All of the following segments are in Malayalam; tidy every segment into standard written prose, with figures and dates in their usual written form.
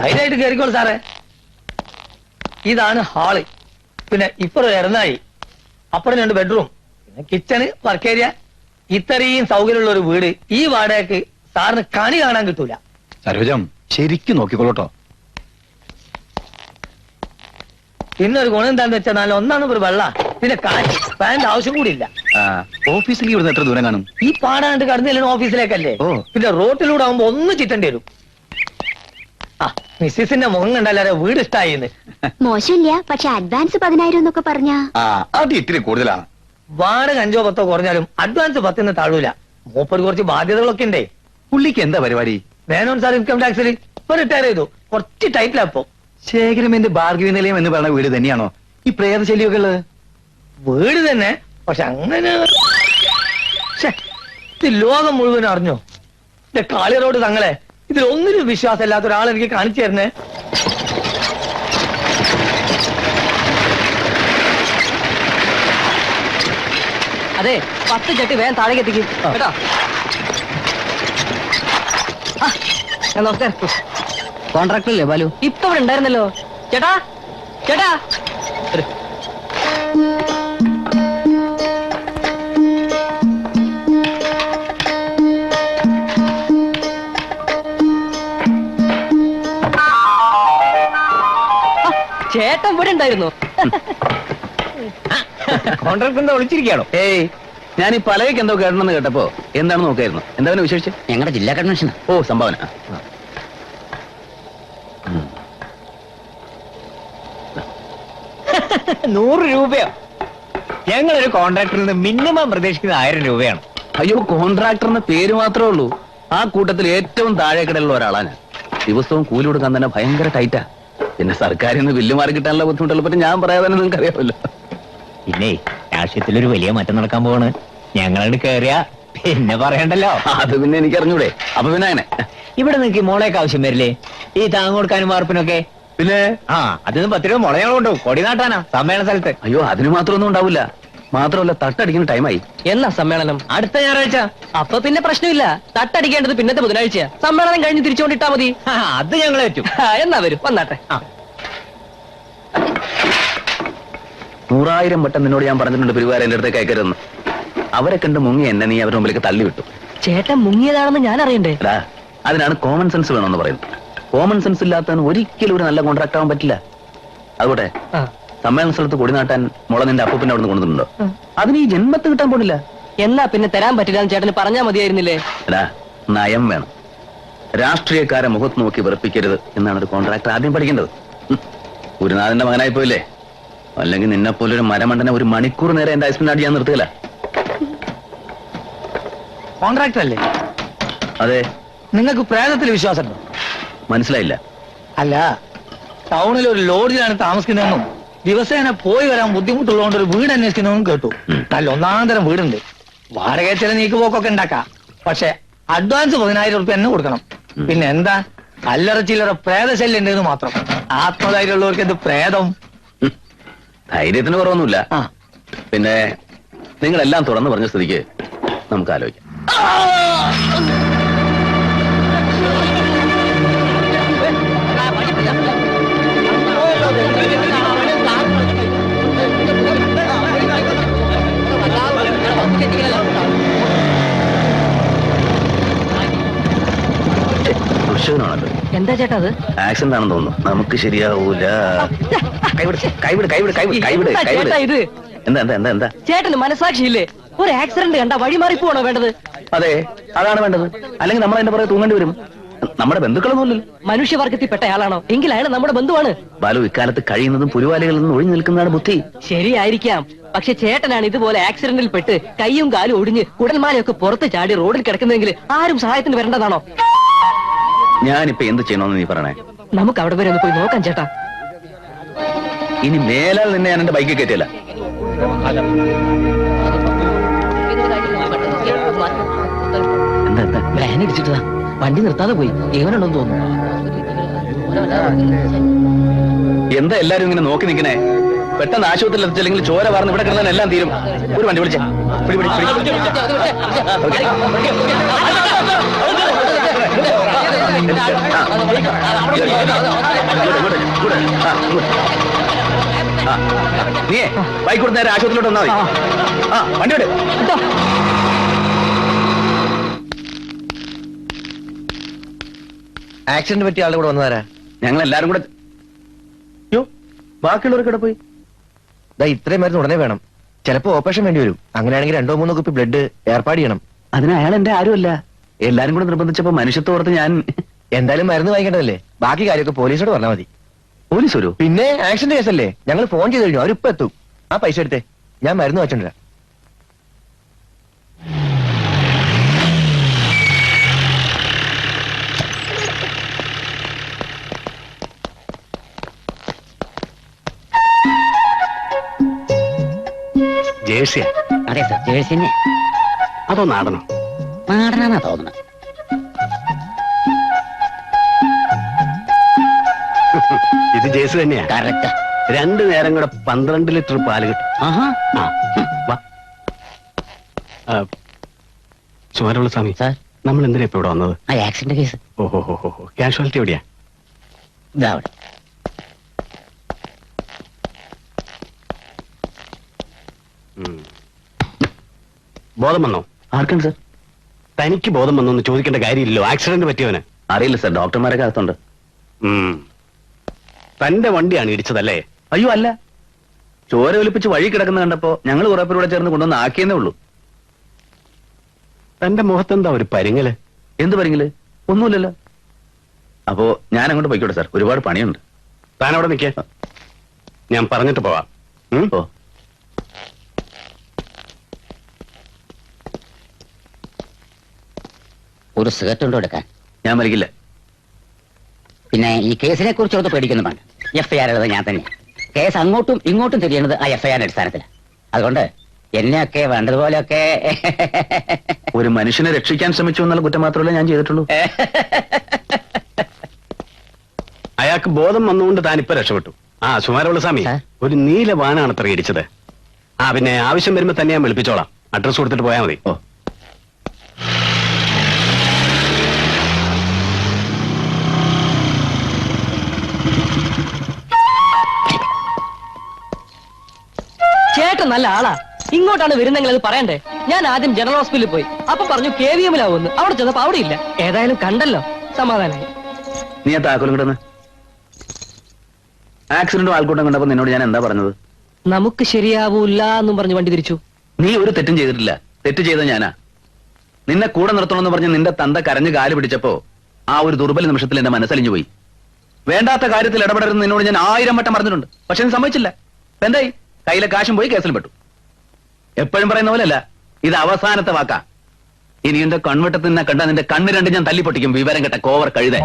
ധൈര്യമായിട്ട് കയറിക്കോളൂ സാറേ. ഇതാണ് ഹാള്, പിന്നെ ഇപ്പുറം ഇറന്നായി, അപ്പുറം 2 ബെഡ്റൂം, പിന്നെ കിച്ചണ്, വർക്ക് ഏരിയ. ഇത്രയും സൗകര്യമുള്ള ഒരു വീട് ഈ വാടകയ്ക്ക് സാറിന് കണി കാണാൻ കിട്ടൂല. സരോജം ശരിക്കും നോക്കിക്കോളൂട്ടോ. പിന്നെ ഒരു ഗുണം എന്താന്ന് വെച്ചാൽ നല്ല 1 നമ്പർ വെള്ള, പിന്നെ കാറ്റ്, ഫാനിന്റെ ആവശ്യം കൂടി ഇല്ല. ഓഫീസിലേക്ക് ഇവിടുന്ന് എത്ര ദൂരം കാണും? ഈ പാടാണ്ട് കടന്നില്ല ഓഫീസിലേക്കല്ലേ. പിന്നെ റോട്ടിലൂടെ ആവുമ്പോ ഒന്ന് ചിറ്റേണ്ടി വരും. മിസ്സിന്റെ മുഖം കണ്ടല്ലാരെ വീട് ഇഷ്ടായിന്ന്. മോശമില്ല, പക്ഷെ അഡ്വാൻസ് 10,000 എന്നൊക്കെ പറഞ്ഞാ അത് ഇത്തിരി കൂടുതലാണ്. വാടക 5 10 കുറഞ്ഞാലും അഡ്വാൻസ് 10 താഴൂല. മൂപ്പര് കുറച്ച് ബാധ്യതകളൊക്കെ ഉണ്ടേ. പുള്ളിക്ക് എന്താ പരിപാടി? വേണോൻ സാർ ഇൻകം ടാക്സിൽ ഇപ്പൊ റിട്ടയർ ചെയ്തു. കുറച്ച് ടൈറ്റിലപ്പോ. ശേഖരമേന്റെ ഭാർഗവി നിലയം എന്ന് പറയുന്ന വീട് തന്നെയാണോ ഈ പ്രേതശല്യമൊക്കെ ഉള്ളത്? വീട് തന്നെ, പക്ഷെ അങ്ങനെ ഇത് ലോകം മുഴുവൻ അറിഞ്ഞോ? എന്റെ കാളിയറോട് തങ്ങളെ ഇതിലൊന്നിനും വിശ്വാസം ഇല്ലാത്ത ഒരാൾ എനിക്ക് കാണിച്ചു തരുന്നേ. അതെ, 10 ചട്ടി വേഗം താഴേക്ക് എത്തിക്കും കേട്ടോ. നമസ്കാരം. കോൺട്രാക്ടറല്ലേ ബാലു? ഇപ്പൊ ഇവിടെ ഉണ്ടായിരുന്നല്ലോ. ചേട്ടാ ചേട്ടാ, ചേട്ടൻ ഇവിടെ ഉണ്ടായിരുന്നു. കോൺട്രാക്ടർ എന്താ വിളിച്ചിരിക്കുകയാണോ? ഏയ്, ഞാൻ ഈ പലകയ്ക്ക് എന്തോ കേട്ടണമെന്ന് കേട്ടപ്പോ എന്താണെന്ന് നോക്കായിരുന്നു. എന്താ വിശേഷിച്ച്? ഞങ്ങളുടെ ജില്ലാ കൺവെൻഷൻ. ഓ, സംഭാവന. 100 രൂപയോ? ഞങ്ങളൊരു കോൺട്രാക്ടറിൽ നിന്ന് മിനിമം പ്രതീക്ഷിക്കുന്നത് 1000 രൂപയാണ്. അയ്യോ, കോൺട്രാക്ടറിന് പേര് മാത്രമേ ഉള്ളൂ. ആ കൂട്ടത്തിൽ ഏറ്റവും താഴേക്കിടയിലുള്ള ഒരാളാണ് ഞാൻ. ദിവസവും കൂലി കൊടുക്കാൻ തന്നെ ഭയങ്കര ടൈറ്റാ. പിന്നെ സർക്കാരിൽ നിന്ന് ബില്ല് മാറി കിട്ടാനുള്ള ബുദ്ധിമുട്ടുള്ള പറ്റി ഞാൻ പറയാതെ നിങ്ങൾക്ക് അറിയാമല്ലോ. പിന്നെ രാഷ്ട്രീയത്തിലൊരു വലിയ മാറ്റം നടക്കാൻ പോവാണ്. ഞങ്ങളോട് കേറിയ പിന്നെ പറയണ്ടല്ലോ. അത് പിന്നെ എനിക്ക് അറിഞ്ഞൂടെ. അപ്പൊ പിന്നെ അങ്ങനെ ഇവിടെ നിങ്ങൾക്ക് മോളേക്ക് ആവശ്യം വരില്ലേ? ഈ താങ്ങ് കൊടുക്കാനും വാർപ്പിനൊക്കെ. പിന്നെ അതിന് 10 രൂപ മുളകൾ കൊണ്ടു കൊടി നാട്ടാനാ സമ്മേളന സ്ഥലത്ത്. അയ്യോ, അതിന് മാത്രമൊന്നും ഉണ്ടാവില്ല. മാത്രമല്ല, തട്ടടിക്കുന്ന ടൈമായി. എന്നാ സമ്മേളനം? അടുത്ത ഞായറാഴ്ച. അപ്പൊ പിന്നെ പ്രശ്നമില്ല. തട്ടടിക്കേണ്ടത് പിന്നത്തെ ബുധനാഴ്ച. സമ്മേളനം കഴിഞ്ഞ് തിരിച്ചുകൊണ്ടിട്ടാ മതി. അത് ഞങ്ങൾ പറ്റും. എന്നാ വരും, വന്നാട്ടെ. 100,000 വട്ടം നിന്നോട് ഞാൻ പറഞ്ഞിട്ടുണ്ട് പിരിവാരം എന്റെ അടുത്തേക്ക് അയക്കരുതെന്ന്. അവരെ കണ്ട് മുങ്ങി എന്നെ നീ അവരുടെ മുമ്പിലേക്ക് തള്ളിവിട്ടു. ചേട്ടൻ മുങ്ങിയതാണെന്ന് ഞാൻ അറിയണ്ടേ? അതിനാണ് കോമൺ സെൻസ് വേണമെന്ന് പറയുന്നത്. കോമൺ സെൻസ് ഇല്ലാത്തവന് ഒരിക്കലും ഒരു നല്ല കോൺട്രാക്ട് ആവാൻ പറ്റില്ല. അതുകൊട്ടെ, സമ്മേളന സ്ഥലത്ത് കൊടി നാട്ടാൻ മുള നിന്റെ അപ്പൂപ്പിന്റെ അവിടെ നിന്ന് കൊണ്ടുവന്നിട്ടുണ്ടോ? അതിന് ഈ ജന്മത്ത് കിട്ടാൻ പോണില്ല. എന്നാ പിന്നെ തരാൻ പറ്റില്ല എന്ന് ചേട്ടന് പറഞ്ഞാൽ മതിയായിരുന്നില്ലേ? നയം വേണം. രാഷ്ട്രീയക്കാരെ മുഖത്ത് നോക്കി വെറുപ്പിക്കരുത് എന്നാണ് ഒരു കോൺട്രാക്ടർ ആദ്യം പഠിക്കേണ്ടത്. ഗുരുനാഥന്റെ മകനായി പോയില്ലേ? അല്ലെങ്കിൽ നിന്നെപ്പോലൊരു മരമണ്ടനെ 1 മണിക്കൂർ നേരെ എന്റെ ഐസ്പിൻ അടി ഞാൻ നിർത്തുകയില്ല. കോൺട്രാക്ടർ അല്ലേ? അതെ. നിങ്ങൾക്ക് പ്രേതത്തിൽ വിശ്വാസമുണ്ടോ? മനസ്സിലായില്ല. അല്ല, ടൗണിൽ ഒരു ലോഡ്ജിലാണ് താമസിക്കുന്നതെന്നും ദിവസേന പോയി വരാൻ ബുദ്ധിമുട്ടുള്ളതുകൊണ്ട് ഒരു വീട് അന്വേഷിക്കുന്നതെന്നും കേട്ടു. നല്ല 1-ാം തരം വീടുണ്ട്. വാടക ചില നീക്കുപോക്കൊക്കെ ഉണ്ടാക്കാം. പക്ഷെ അഡ്വാൻസ് 10,000 രൂപ തന്നെ കൊടുക്കണം. പിന്നെ എന്താ, അല്ലറ ചില്ലറ പ്രേതശല്യം ഉണ്ടെന്ന് മാത്രം. ആത്മധൈര്യമുള്ളവർക്ക് എന്ത് പ്രേതം? ധൈര്യത്തിന് കുറവൊന്നുമില്ല. പിന്നെ നിങ്ങളെല്ലാം തുറന്നു പറഞ്ഞ സ്ഥിതിക്ക് നമുക്ക് ആലോചിക്കാം. എന്താ ചേട്ടാ അത്? ആക്സിഡന്റ് ആണെന്ന് തോന്നുന്നു. നമുക്ക് ശരിയാവൂല. ഇത് എന്താ ചേട്ടന് മനസാക്ഷിയില്ലേ? ഒരു ആക്സിഡന്റ് കണ്ട വഴി മാറി പോണോ വേണ്ടത്? അതെ, അതാണ് വേണ്ടത്. അല്ലെങ്കിൽ നമ്മൾ അതിന്റെ പുറകെ തൂങ്ങേണ്ടി വരും. നമ്മുടെ ബന്ധുക്കളൊന്നുമില്ലല്ലോ. മനുഷ്യവർഗത്തിൽപ്പെട്ട ആളാണോ? എങ്കിൽ അയാൾ നമ്മുടെ ബന്ധുവാണ്. ബാലു, ഇക്കാലത്ത് കഴിയുന്നതും പുരുവാലികളിൽ നിന്ന് ഒഴിഞ്ഞു നിൽക്കുന്നതാണ് ബുദ്ധി. ശരിയായിരിക്കാം. പക്ഷെ ചേട്ടനാണ് ഇതുപോലെ ആക്സിഡന്റിൽ പെട്ട് കൈയും കാലും ഒടിഞ്ഞ് കുടൽമാലയൊക്കെ പുറത്ത് ചാടി റോഡിൽ കിടക്കുന്നെങ്കിൽ ആരും സഹായത്തിന് വരേണ്ടതാണോ? ഞാനിപ്പോ എന്ത് ചെയ്യണമെന്ന് നീ പറയണേ. നമുക്ക് അവിടെ വരെ ഒന്ന് പോയി നോക്കാം ചേട്ടാ. ഇനി മേലാൽ നിന്നെ ഞാൻ എന്റെ ബൈക്കിൽ കയറ്റിയല്ല. എന്താ പ്ലാൻ അടിച്ചിട്ടാ വണ്ടി നിർത്താതെ പോയി. എവനുണ്ടെന്ന് തോന്നുന്നു. എന്താ എല്ലാരും ഇങ്ങനെ നോക്കി നിൽക്കണേ? പെട്ടെന്ന് ആശുപത്രിയിൽ എത്തിച്ചില്ലെങ്കിൽ ചോര വാർന്ന് ഇവിടെ കിടന്നാൽ എല്ലാം തീരും. ഒരു വണ്ടി വിളിച്ചേ. നീ ബൈക്ക് കൊടുത്ത നേരെ ആശുപത്രിയിലോട്ട് വന്നാൽ മതി. ആ വണ്ടി വിട്. ആക്സിഡന്റ് പറ്റിയ ആളുടെ കൂടെ വന്നതാരാ? ഞങ്ങൾ എല്ലാരും കൂടെ. യോ, ബാക്കിയുള്ളവർക്ക് ഇവിടെ പോയി. ദാ ഇത്രയും മരുന്ന് ഉടനെ വേണം. ചിലപ്പോ ഓപ്പറേഷൻ വേണ്ടി വരും. അങ്ങനെയാണെങ്കിൽ 2-3 കുപ്പി ബ്ലഡ് ഏർപ്പാട് ചെയ്യണം. അതിന് അയാൾ എന്റെ ആരുമല്ല. എല്ലാരും കൂടെ നിർബന്ധിച്ചപ്പോ മനുഷ്യത്തോർത്ത് ഞാൻ. എന്തായാലും മരുന്ന് വാങ്ങിക്കേണ്ടതല്ലേ? ബാക്കി കാര്യമൊക്കെ പോലീസോട് പറഞ്ഞാൽ മതി. പോലീസ് വരൂ? പിന്നെ ആക്സിഡന്റ് കേസല്ലേ? ഞങ്ങൾ ഫോൺ ചെയ്ത് കഴിഞ്ഞു, അവരിപ്പോ എത്തും. ആ പൈസ എടുത്തേ, ഞാൻ മരുന്ന് വെച്ചോണ്ടിരാം. ജേഴ്സിയാ? അതെ സർ, ജേഴ്സി തന്നെ. അതോ നാടനോ? നാടനാന്നാ തോന്നുന്നത്. ഇത് ജേഴ്സി തന്നെയാ. കറക്റ്റാ. 2 നേരം കൂടെ 12 ലിറ്റർ പാല് കിട്ടും. ആഹാ. ആ, വാ. സുമാരമുള്ള സ്വാമി, സാർ, നമ്മൾ എന്തിനാ ഇപ്പൊ ഇവിടെ വന്നത്? ആ ആക്സിഡന്റ് കേസ് ഓഹോ, കാഷ്വാലിറ്റി എവിടെയാ? ഇതാ അവിടെ. ബോധം വന്നോ? ആർക്കാണ് സാർ? തനിക്ക് ബോധം വന്നോ എന്ന് ചോദിക്കേണ്ട കാര്യമില്ലല്ലോ. ആക്സിഡന്റ് പറ്റിയവന്. അറിയില്ല സാർ, ഡോക്ടർമാരൊക്കെ അകത്തുണ്ട്. തന്റെ വണ്ടിയാണ് ഇടിച്ചതല്ലേ? അയ്യോ അല്ല, ചോര ഒലിപ്പിച്ച് വഴി കിടക്കുന്ന കണ്ടപ്പോ ഞങ്ങൾ കുറെ പേരോടെ ചേർന്ന് കൊണ്ടുവന്ന് ആക്കിയെന്നേ ഉള്ളൂ. തന്റെ മുഖത്തെന്താ ഒരു പരിങ്ങല്? എന്ത് പറഞ്ഞില്ലേ? ഒന്നുമില്ലല്ലോ. അപ്പോ ഞാൻ അങ്ങോട്ട് പോയിക്കോട്ടെ സാർ, ഒരുപാട് പണിയുണ്ട്. താൻ അവിടെ നിൽക്കേ, ഞാൻ പറഞ്ഞിട്ട് പോവാം. ഓ, ഒരു സിഗരറ്റ് ഉണ്ടോ എടുക്കാൻ? ഞാൻ വലിക്കില്ല. പിന്നെ ഈ കേസിനെ കുറിച്ച് ഒന്നും പേടിക്കുന്നു വേണ്ട. FIR എഴുതുന്നത് ഞാൻ തന്നെ. കേസ് അങ്ങോട്ടും ഇങ്ങോട്ടും തിരിയുന്നത് ആ FIR അടിസ്ഥാനത്തില്. അതുകൊണ്ട് എന്നെയൊക്കെ വേണ്ടതുപോലെയൊക്കെ ഒരു മനുഷ്യനെ രക്ഷിക്കാൻ ശ്രമിച്ചു എന്നുള്ള കുറ്റം മാത്രമല്ല ഞാൻ ചെയ്തിട്ടുള്ളൂ. അയാൾക്ക് ബോധം വന്നുകൊണ്ട് താൻ ഇപ്പൊ രക്ഷപ്പെട്ടു. ആ സുമാരമുള്ള സ്വാമി, സാർ? ഒരു നീല വാനാണ് അത്ര ഇടിച്ചത്. പിന്നെ ആവശ്യം വരുമ്പോ തന്നെ ഞാൻ വിളിപ്പിച്ചോളാം. അഡ്രസ് കൊടുത്തിട്ട് പോയാൽ മതി. ഓ, ചേട്ടൻ നല്ല ആളാ. ഇങ്ങോട്ടാണ് വരുന്നെങ്കിൽ അത് പറയണ്ടേ. ഞാൻ ആദ്യം ജനറൽ ഹോസ്പിറ്റലിൽ പോയി. അപ്പൊ പറഞ്ഞു KVM-ലാവുമെന്ന്. അവിടെ ചെന്നപ്പോ അവിടെ ഇല്ല. ഏതായാലും കണ്ടല്ലോ, സമാധാനായി. നീ ആ താക്കോലും കിട്ടുന്ന ആക്സിഡന്റും ആൾക്കൂട്ടം കണ്ടപ്പോ നിന്നോട് ഞാൻ എന്താ പറഞ്ഞത്? നമുക്ക് ശരിയാവൂല്ല എന്നും പറഞ്ഞു വണ്ടി തിരിച്ചു. നീ ഒരു തെറ്റും ചെയ്തിട്ടില്ല. തെറ്റ് ചെയ്ത ഞാനാ. നിന്നെ കൂടെ നിർത്തണമെന്ന് പറഞ്ഞ് നിന്റെ തന്ത കരഞ്ഞ് കാല് പിടിച്ചപ്പോ ആ ഒരു ദുർബല നിമിഷത്തിൽ എന്റെ മനസ്സലിഞ്ഞു പോയി. വേണ്ടാത്ത കാര്യത്തിൽ ഇടപെടരുന്ന് നിന്നോട് ഞാൻ 1000 വട്ടം പറഞ്ഞിട്ടുണ്ട്. പക്ഷെ നീ സമ്മതിച്ചില്ല. എന്തായി? കയ്യിലെ കാശും പോയി, കേസിൽ പെട്ടു. എപ്പോഴും പറയുന്ന പോലെയല്ല, ഇത് അവസാനത്തെ വാക്കാ. ഇനി എന്റെ കൺവെട്ടത്തിൽ നിന്നെ കണ്ട നിന്റെ കണ്ണ് രണ്ട് ഞാൻ തല്ലിപ്പൊട്ടിക്കും. വിവരം കെട്ട കോവർ കഴുത.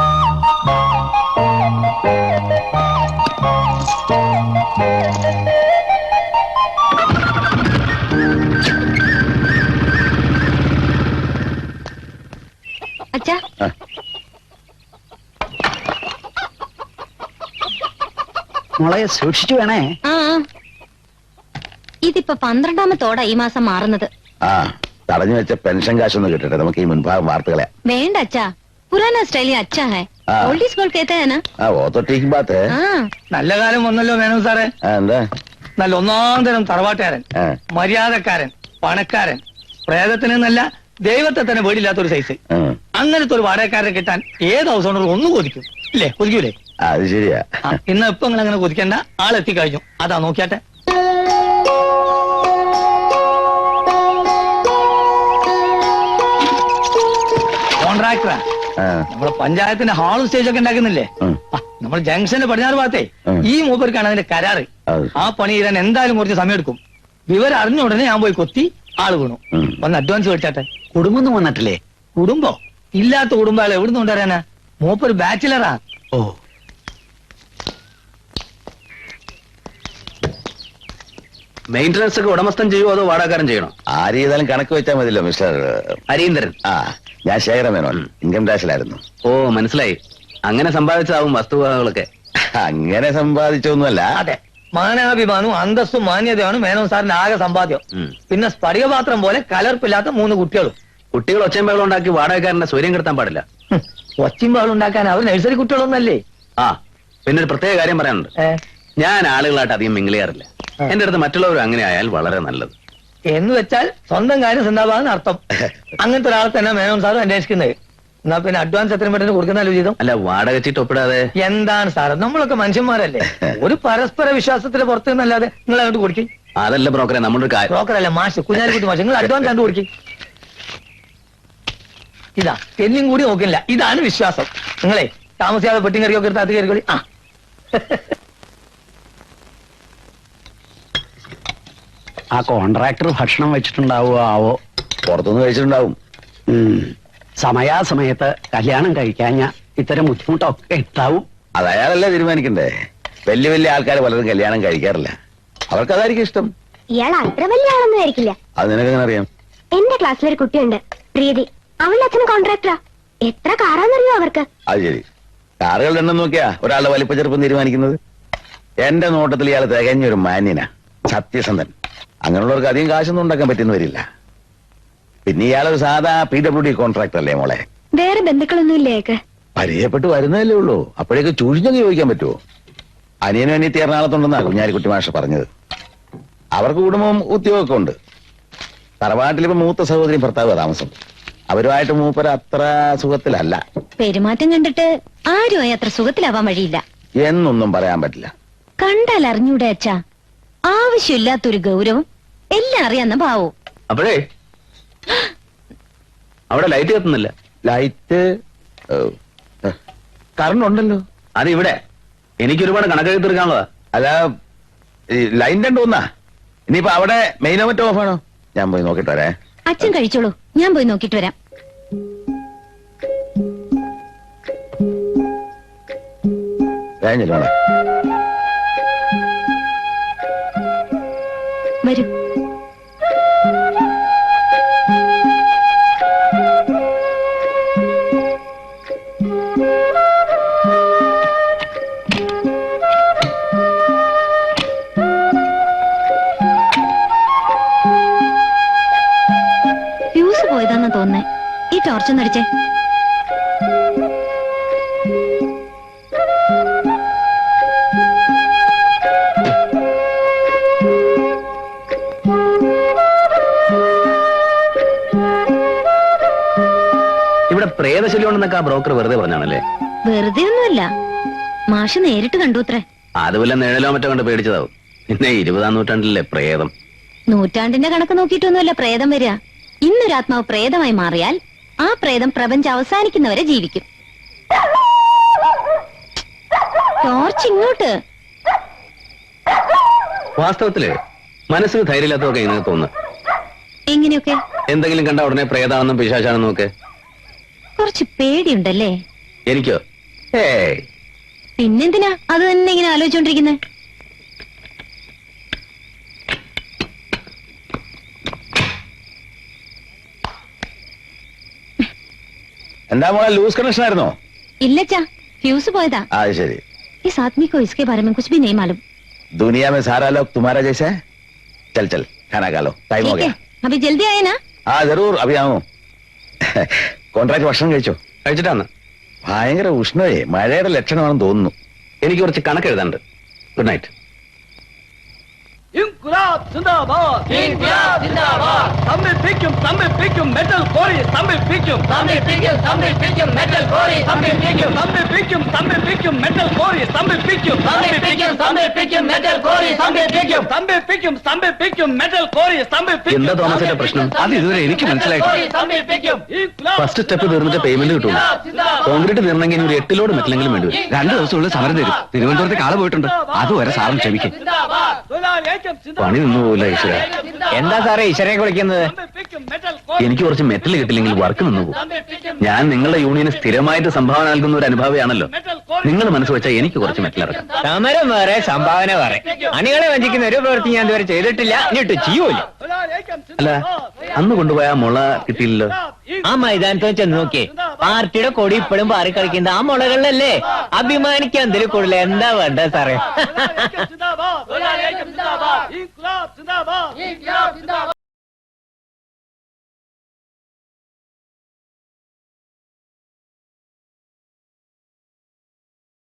അച്ഛാ, മോളെ സൂക്ഷിച്ചു വേണേ. ഇതിപ്പോ 12ാമത്തോടാ ഈ മാസം മാറുന്നത്. ആ, തടഞ്ഞു വെച്ച പെൻഷൻ കാശൊന്നും കിട്ടട്ടെ. നമുക്ക് ഈ മുൻഭാഗം വാർത്തകളെ. വേണ്ട അച്ഛാ, പുരാന സ്റ്റൈലി അച്ഛാ ഹൈ. हाँ। ओल्ड इज गोल्ड कहते हैं ना? वो तो ठीक बात है। हाँ। നല്ല കാലം വന്നല്ലോ വേണം സാറേ. എന്താ? നല്ല ഒന്നാം തരം തറവാട്ടുകാരൻ, ആ. മര്യാദക്കാരൻ, പണക്കാരൻ, പ്രേതത്തിന് നല്ല ദൈവത്തെ തന്നെ വീടില്ലാത്തൊരു സൈസ്. ഉം. അങ്ങനത്തെ ഒരു വാടകക്കാരനെ കിട്ടാൻ ഏത് ഹൗസ് ഓണറും ഒന്ന് കൊതിക്കും ഇല്ലേ? കൊതിക്കൂലേ? അത് ശരിയാ. ഇന്ന് ഇപ്പൊ നിങ്ങൾ അങ്ങനെ കൊതിക്കണ്ട. ആളെത്തിക്കഴിഞ്ഞു. അതാ നോക്കിയാട്ടെ. കോൺട്രാക്ടറാ. ആ. നമ്മളെ പഞ്ചായത്തിന്റെ ഹാളും സ്റ്റേജൊക്കെ ഉണ്ടാക്കുന്നില്ലേ? ഉം. നമ്മൾ ജംഗ്ഷന്റെ പടിഞ്ഞാറ് ഭാഗത്തെ ഉം. ഈ മൂപ്പർക്കാണ് അതിന്റെ കരാറ്. അത്. ആ പണി ചെയ്യാൻ എന്തായാലും കുറച്ച് സമയം എടുക്കും. വിവരം അറിഞ്ഞ ഉടനെ ഞാൻ പോയി കൊത്തി ആള് വീണു. ഉം. വന്ന് അഡ്വാൻസ് മേടിച്ചാട്ടെ. കുടുംബം വന്നിട്ടില്ലേ? കുടുംബോ? ഇല്ലാത്ത കുടുംബം ആളെ എവിടുന്ന് കൊണ്ടുവരാനാ? മൂപ്പർ ബാച്ചിലറാ. ഓ, മെയിന്റനൻസ് ഒക്കെ ഉടമസ്ഥൻ ചെയ്യുമോ അതോ വാടകക്കാരൻ ചെയ്യണോ? ആര് ചെയ്താലും കണക്ക് വെച്ചാൽ മതിയല്ലോ മിസ്റ്റർ. അരീന്ദ്രൻ. ആ, ഞാൻ ശേഖര മേനോൻ, ഇൻകം ടാക്സിലായിരുന്നു. ഓ, മനസ്സിലായി. അങ്ങനെ സമ്പാദിച്ചതാവും വസ്തുവകകളൊക്കെ. അങ്ങനെ സമ്പാദിച്ചൊന്നുമല്ല. അതെ, മാനാഭിമാനവും അന്തസ്സും മാന്യതയാണ് മേനോൻ സാറിന്റെ ആകെ സമ്പാദ്യം. ഉം. പിന്നെ സ്ഫടികപാത്രം പോലെ കലർപ്പില്ലാത്ത 3 കുട്ടികളും. കുട്ടികൾ ഒച്ചയും ബഹളം ഉണ്ടാക്കി വാടകക്കാരന്റെ സ്വര്യം കെടുത്താൻ പാടില്ല. ഒച്ചിമ്പാൾ ഉണ്ടാക്കാൻ അവർ നഴ്സറി കുട്ടികളൊന്നല്ലേ? ആ പിന്നെ ഒരു പ്രത്യേക കാര്യം പറയാനുണ്ട്. ഞാൻ ആളുകളായിട്ട് അധികം മിങ്കിൾ ചെയ്യാറില്ല. എന്റെ അടുത്ത് മറ്റുള്ളവരും അങ്ങനെ ആയാൽ വളരെ നല്ലത്. എന്ന് വെച്ചാൽ സ്വന്തം കാര്യം സിന്ദാബാദെന്ന് അർത്ഥം. അങ്ങനത്തെ ഒരാളെ തന്നെ മേനോൻ സാറും അന്വേഷിക്കുന്നത്. എന്നാ പിന്നെ അഡ്വാൻസ് എത്രയും പെട്ടെന്ന് കൊടുക്കുന്നല്ലോ ചെയ്തോ. അല്ല വാടക ചീട്ട് ഒപ്പിടാതെ. എന്താണ് സാറ്, നമ്മളൊക്കെ മനുഷ്യന്മാരല്ലേ? ഒരു പരസ്പര വിശ്വാസത്തിന് പുറത്ത് നിന്നല്ലാതെ നിങ്ങൾ അങ്ങോട്ട് കൊടുക്കും. അതല്ല ബ്രോക്കറെ, നമ്മുടെ കാര്യം. ബ്രോക്കറല്ല, മാഷ്, കുഞ്ഞാലിക്കുട്ടി മാഷ്. നിങ്ങൾ അഡ്വാൻസ് കണ്ടു കൊടുക്കും. ഇതാ എന്നും കൂടി നോക്കില്ല. ഇതാണ് വിശ്വാസം. നിങ്ങളെ താമസിയാതെ പെട്ടി കറിയൊക്കെ എടുത്ത് അത് കയറിക്കോളി. ആ ആ കോൺട്രാക്ടർ ഭക്ഷണം വെച്ചിട്ടുണ്ടാവുമോ ആവോ? പുറത്തുനിന്ന് കഴിച്ചിട്ടുണ്ടാവും. സമയാസമയത്ത് കല്യാണം കഴിക്കാഞ്ഞ ഇത്തരം ബുദ്ധിമുട്ടൊക്കെ ഉണ്ടാവും. അത് അയാളല്ലേ തീരുമാനിക്കണ്ടേ. വലിയ വലിയ ആൾക്കാർ പലരും കല്യാണം കഴിക്കാറില്ല. അവർക്ക് അതായിരിക്കും ഇഷ്ടം. ഇയാൾ അത്ര വലിയ ആളൊന്നും ആയിരിക്കില്ല. അത് നിനക്കെങ്ങനെ അറിയാം? എന്റെ ക്ലാസ്സിലൊരു കുട്ടിയുണ്ട്, പ്രീതി. അവളുടെ അച്ഛന് കോൺട്രാക്ടറാ. എത്ര കാറാന്നറിയോ അവർക്ക്? അത് ശരി. കാറുകളുടെ എണ്ണം നോക്കിയാ ഒരാളുടെ വലിപ്പ ചെറുപ്പം തീരുമാനിക്കുന്നത്. എന്റെ നോട്ടത്തിൽ ഇയാൾ തികഞ്ഞൊരു മാന്യനാ, സത്യസന്ധൻ. അങ്ങനെയുള്ളവർക്ക് അധികം കാശൊന്നും ഉണ്ടാക്കാൻ പറ്റുന്ന വരില്ല. പിന്നെ ഇയാളൊരു സാധാ PWD കോൺട്രാക്ടർ അല്ലേ മോളെ? വേറെ ബന്ധുക്കളൊന്നും ഇല്ലേക്ക്? പരിചയപ്പെട്ട് വരുന്നതല്ലേ ഉള്ളൂ. അപ്പോഴേക്ക് ചൂഴിഞ്ഞങ്ങ് ചോദിക്കാൻ പറ്റുമോ? അനിയനും അനിയത്തി എറണാകുളത്തുണ്ടെന്നാ കുഞ്ഞാലിക്കുട്ടി മാഷ പറഞ്ഞത്. അവർക്ക് കുടുംബവും ഉദ്യോഗമൊക്കെ ഉണ്ട്. തറവാട്ടിലിപ്പോ മൂത്ത സഹോദരി ഭർത്താവ് താമസം. അവരുമായിട്ട് മൂപ്പര് അത്ര സുഖത്തിലല്ല. പെരുമാറ്റം കണ്ടിട്ട് ആരുമായി അത്ര സുഖത്തിലാവാൻ വഴിയില്ല എന്നൊന്നും പറയാൻ പറ്റില്ല. കണ്ടാൽ അറിഞ്ഞൂടെ അച്ഛാ? ആവശ്യമില്ലാത്തൊരു ഗൗരവം, എല്ലാം അറിയാന്ന ഭാവവും. അപ്പോഴേ അവിടെ ലൈറ്റ് കത്തുന്നില്ല. ലൈറ്റ് കറണ്ട് ഉണ്ടല്ലോ. അത് ഇവിടെ എനിക്ക് ഒരുപാട് കണക്കൊക്കെ തീർക്കാനുള്ളതാ. അല്ല, ലൈൻ രണ്ടോന്നാ. ഇനിയിപ്പോ അവിടെ മെയിനോ മറ്റോ ഓഫാണോ? ഞാൻ പോയി നോക്കിട്ട് വരാം. അച്ഛൻ കഴിച്ചോളൂ, ഞാൻ പോയി നോക്കിട്ട് വരാം. കഴിഞ്ഞിട്ടാണ്. വരൂ. ഫ്യൂസ് പോയതാന്നാ തോന്നുന്നേ. ഈ ടോർച്ചൊന്നടിച്ചേ. ഇവിടെ പ്രേതശല്യം ഉണ്ടെന്നൊക്കെ ആ ബ്രോക്കർ വെറുതെ പറഞ്ഞാണല്ലേ? വെറുതെ ഒന്നുമല്ല, മാഷ് നേരിട്ട് കണ്ടു അത്രേ. അതുപോലെ നിഴലോ മറ്റോ കണ്ട് പേടിച്ചതാവും. പിന്നെ 20-ാം നൂറ്റാണ്ടിലെ പ്രേതം. നൂറ്റാണ്ടിന്റെ കണക്ക് നോക്കിയിട്ടൊന്നുമല്ല പ്രേതം വരിക. ഇന്നൊരാത്മാവ് പ്രേതമായി മാറിയാൽ ആ പ്രേതം പ്രപഞ്ചം അവസാനിക്കുന്നവരെ ജീവിക്കും. ടോർച്ച് ഇങ്ങോട്ട്. വാസ്തവത്തില് മനസ്സിന് ധൈര്യമില്ലാത്തതൊക്കെ ഇതിനകത്ത് തോന്നുന്നു. എങ്ങനെയൊക്കെ? എന്തെങ്കിലും കണ്ട ഉടനെ പ്രേതാണെന്നും പിശാചാണെന്നും ഒക്കെ. കുറച്ച് പേടിയുണ്ടല്ലേ? എനിക്കോ? ഏയ്. പിന്നെന്തിനാ അത് തന്നെ ഇങ്ങനെ ആലോചിച്ചോണ്ടിരിക്കുന്നെ? എന്താ മോളെ, ലൂസ് കണക്ഷൻ ആയിരുന്നോ? ഇല്ലച്ചാ, ഫ്യൂസ് പോയതാ. അത് ശരി. इस आदमी को इसके बारे में कुछ भी नहीं मालूम. दुनिया में सारा लोग तुम्हारा जैसा है. चल चल खाना खा लो, टाइम हो ठीक गया. है, अभी जल्दी आए ना? हाँ जरूर, अभी आऊं. കോൺട്രാക്ട് ഭക്ഷണം കഴിച്ചോ? കഴിച്ചിട്ടാണ്. ഭയങ്കര ഉഷ്ണമേ, മഴയുടെ ലക്ഷണമാണെന്ന് തോന്നുന്നു. എനിക്ക് കുറച്ച് കണക്ക് എഴുതാനുണ്ട്. Good night. ഇൻക്ലാബ് സിന്ദാബാദ്, ഇൻക്ലാബ് സിന്ദാബാദ്. തമ്മിപ്പിക്കും മെറ്റൽ കോറി, തമ്മിപ്പിക്കും മെറ്റൽ കോറി, തമ്മിപ്പിക്കും മെറ്റൽ കോറി, തമ്മിപ്പിക്കും മെറ്റൽ കോറി, തമ്മിപ്പിക്കും മെറ്റൽ കോറി, എന്താ തോമസിന്റെ പ്രശ്നം? അത് ഇതുവരെ എനിക്ക് മനസ്സിലായിട്ടില്ല. ഫസ്റ്റ് സ്റ്റെപ്പ് തീർന്നിട്ട് പേയ്മെന്റ് കിട്ടുള്ളൂ. കോൺക്രീറ്റ് തീർന്നെങ്കിൽ ഒരു 8 ലോഡ് മെറ്റലെങ്കിലും വേണ്ടി വരും. 2 ദിവസമുള്ള സമരം തരും. തിരുവനന്തപുരത്ത് കാള പോയിട്ടുണ്ട്. അതുവരെ സാറും ക്ഷമിക്കും. പണി നിന്നു പോകില്ല ഈശ്വര. എന്താ സാറേ ഈശ്വരനെ വിളിക്കുന്നത്? എനിക്ക് കുറച്ച് മെറ്റൽ കിട്ടില്ലെങ്കിൽ വർക്ക് നിന്നു പോകും. ഞാൻ നിങ്ങളുടെ യൂണിയന് സ്ഥിരമായിട്ട് സംഭാവന നൽകുന്ന ഒരു അനുഭാവിയാണല്ലോ. നിങ്ങൾ മനസ്സ് വെച്ചാൽ എനിക്ക് കുറച്ച് മെറ്റൽ ഇറക്കാം. സമരം വേറെ, സംഭാവന വേറെ. അണികളെ വഞ്ചിക്കുന്ന ഒരു പ്രവൃത്തി ഞാൻ ഇതുവരെ ചെയ്തിട്ടില്ല, എന്നിട്ട് ചെയ്യൂല. അല്ല, അന്ന് കൊണ്ടുപോയ ആ മുള കിട്ടിയില്ലല്ലോ. ആ മൈതാനത്ത് ചെന്ന് നോക്കിയേ, പാർട്ടിയുടെ കൊടി ഇപ്പോഴും പാറി കളിക്കുന്ന ആ മുളകളിലല്ലേ? അഭിമാനിക്കാൻ എന്തെങ്കിലും കൂടുതൽ എന്താ വേണ്ട സാറേ?